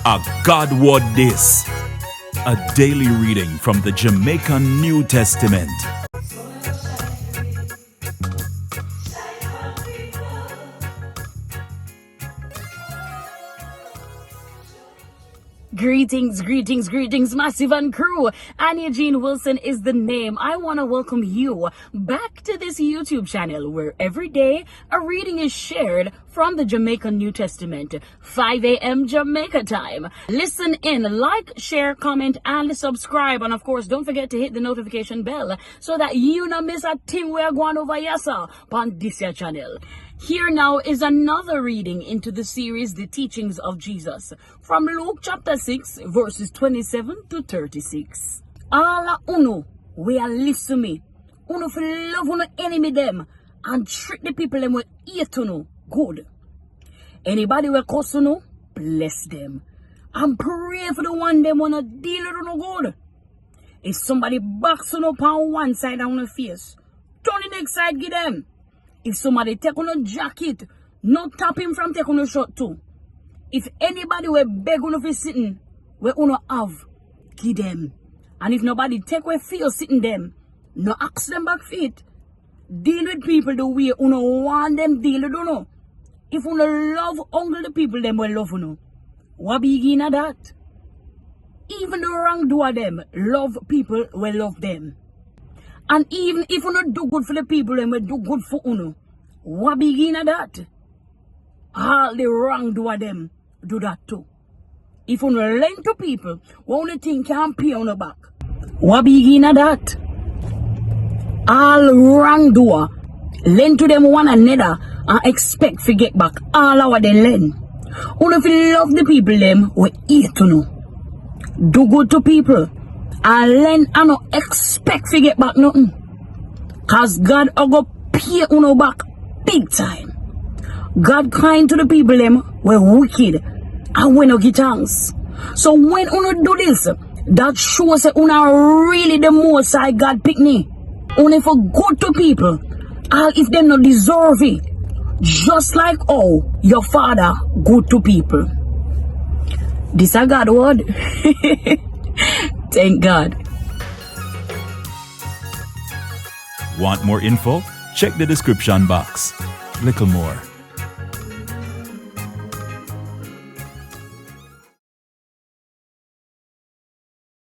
A God Word This, a daily reading from the Jamaican New Testament. Greetings, Massive and crew. ANYA-JEAN Wilson is the name. I want to welcome you back to this YouTube channel where every day a reading is shared from the Jamaican New Testament, 5 a.m. Jamaica time. Listen in, like, share, comment, and subscribe. And of course, don't forget to hit the notification bell so that you don't miss a thing we're going over here on this here channel. Here now is another reading into the series, The Teachings of Jesus, from Luke chapter 6, verses 27 to 36. All uno, we are listen to me. Uno for love uno enemy them and treat the people them with hate uno good. Anybody will curse uno, bless them. And pray for the one them wanna deal with uno good. If somebody backs uno on one side on the face, turn the next side give them. If somebody take on a jacket, no tap him from take on a shirt too. If anybody will beg on for sitting, we uno have, give them. And if nobody take away feel sitting them, no ask them back feet. Deal with people the way uno want them deal with uno. If uno love only the people them will love uno. What begin at that? Even the wrongdoer them love people will love them. And even if you don't do good for the people, then we do good for uno. What begin at that? All the wrongdoer them do that too. If you don't lend to people, what only thing can pay on the back? What begin at that? All wrongdoer lend to them one another and expect to get back all our they lend. Only if you love the people them, we eat to know. Do good to people. And lend and not expect to get back nothing. Cause God will go pay uno back big time. God kind to the people them we're wicked and we no get thanks. So when uno do this, that shows that uno really the most high God pick me. Only for good to people, and if they not deserve it. Just like how your father good to people. This a God word. Thank God. Want more info? Check the description box. Little more.